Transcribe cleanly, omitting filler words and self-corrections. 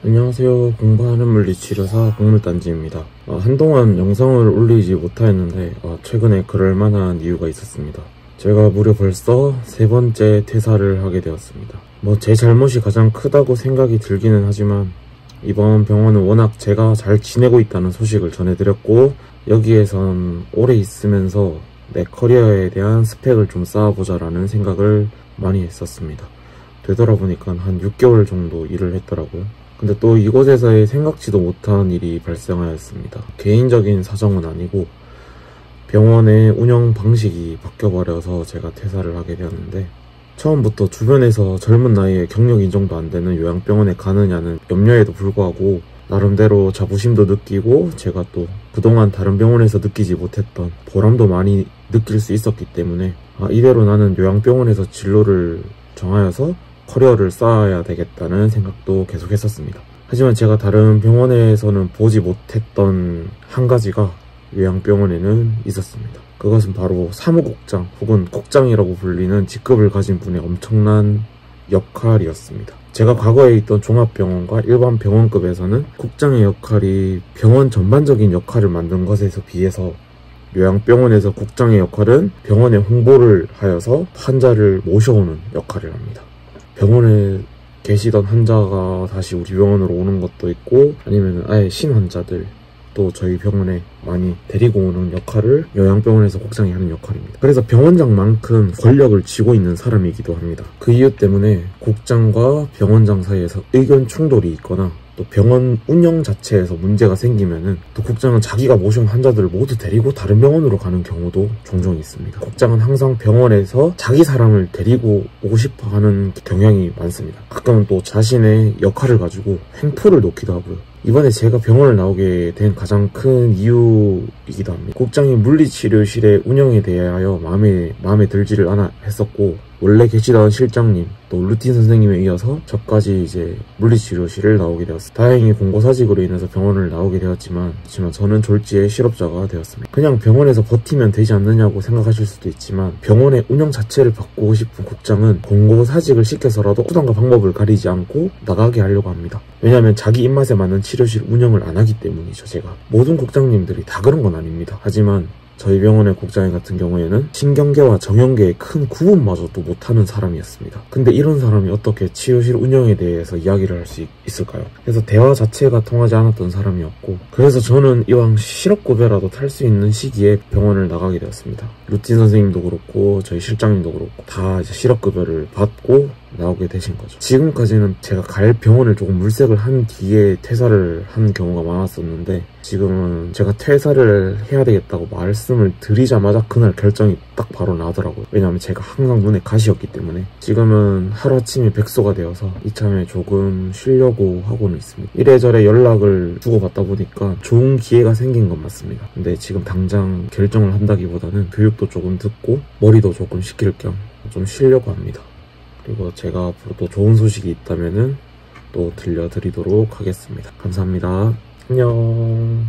안녕하세요. 공부하는 물리치료사 박물단지입니다. 한동안 영상을 올리지 못하였는데 최근에 그럴 만한 이유가 있었습니다. 제가 무려 벌써 3번째 퇴사를 하게 되었습니다. 제 잘못이 가장 크다고 생각이 들기는 하지만 이번 병원은 워낙 제가 잘 지내고 있다는 소식을 전해드렸고, 여기에선 오래 있으면서 내 커리어에 대한 스펙을 좀 쌓아보자 라는 생각을 많이 했었습니다. 되돌아보니까 한 6개월 정도 일을 했더라고요. 근데 또 이곳에서의 생각지도 못한 일이 발생하였습니다. 개인적인 사정은 아니고 병원의 운영 방식이 바뀌어버려서 제가 퇴사를 하게 되었는데, 처음부터 주변에서 젊은 나이에 경력 인정도 안 되는 요양병원에 가느냐는 염려에도 불구하고 나름대로 자부심도 느끼고, 제가 또 그동안 다른 병원에서 느끼지 못했던 보람도 많이 느낄 수 있었기 때문에 이대로 나는 요양병원에서 진로를 정하여서 커리어를 쌓아야 되겠다는 생각도 계속 했었습니다. 하지만 제가 다른 병원에서는 보지 못했던 한 가지가 요양병원에는 있었습니다. 그것은 바로 사무국장 혹은 국장이라고 불리는 직급을 가진 분의 엄청난 역할이었습니다. 제가 과거에 있던 종합병원과 일반 병원급에서는 국장의 역할이 병원 전반적인 역할을 만든 것에 비해서 요양병원에서 국장의 역할은 병원의 홍보를 하여서 환자를 모셔오는 역할을 합니다. 병원에 계시던 환자가 다시 우리 병원으로 오는 것도 있고, 아니면 아예 신환자들 또 저희 병원에 많이 데리고 오는 역할을 요양병원에서 국장이 하는 역할입니다. 그래서 병원장만큼 권력을 쥐고 있는 사람이기도 합니다. 그 이유 때문에 국장과 병원장 사이에서 의견 충돌이 있거나 또 병원 운영 자체에서 문제가 생기면은 또 국장은 자기가 모신 환자들을 모두 데리고 다른 병원으로 가는 경우도 종종 있습니다. 국장은 항상 병원에서 자기 사람을 데리고 오고 싶어 하는 경향이 많습니다. 가끔은 또 자신의 역할을 가지고 횡포를 놓기도 하고요. 이번에 제가 병원을 나오게 된 가장 큰 이유이기도 합니다. 국장이 물리치료실의 운영에 대하여 마음에 들지를 않아 했었고, 원래 계시던 실장님 또 루틴 선생님에 이어서 저까지 이제 물리치료실을 나오게 되었습니다. 다행히 공고사직으로 인해서 병원을 나오게 되었지만 저는 졸지에 실업자가 되었습니다. 그냥 병원에서 버티면 되지 않느냐고 생각하실 수도 있지만, 병원의 운영 자체를 바꾸고 싶은 국장은 공고사직을 시켜서라도 수단과 방법을 가리지 않고 나가게 하려고 합니다. 왜냐하면 자기 입맛에 맞는 치료실 운영을 안 하기 때문이죠. 제가 모든 국장님들이 다 그런 건 아닙니다. 하지만 저희 병원의 국장 같은 경우에는 신경계와 정형계의 큰 구분마저도 못하는 사람이었습니다. 근데 이런 사람이 어떻게 치료실 운영에 대해서 이야기를 할 수 있을까요? 그래서 대화 자체가 통하지 않았던 사람이었고, 그래서 저는 이왕 실업급여라도 탈 수 있는 시기에 병원을 나가게 되었습니다. 루틴 선생님도 그렇고 저희 실장님도 그렇고 다 이제 실업급여를 받고 나오게 되신 거죠. 지금까지는 제가 갈 병원을 조금 물색을 한 뒤에 퇴사를 한 경우가 많았었는데, 지금은 제가 퇴사를 해야 되겠다고 말씀을 드리자마자 그날 결정이 딱 바로 나더라고요. 왜냐하면 제가 항상 눈에 가시였기 때문에. 지금은 하루아침에 백수가 되어서 이참에 조금 쉬려고 하고는 있습니다. 이래저래 연락을 주고받다 보니까 좋은 기회가 생긴 건 맞습니다. 근데 지금 당장 결정을 한다기보다는 교육도 조금 듣고 머리도 조금 식힐 겸 좀 쉬려고 합니다. 그리고 제가 앞으로 또 좋은 소식이 있다면은 또 들려드리도록 하겠습니다. 감사합니다. 안녕.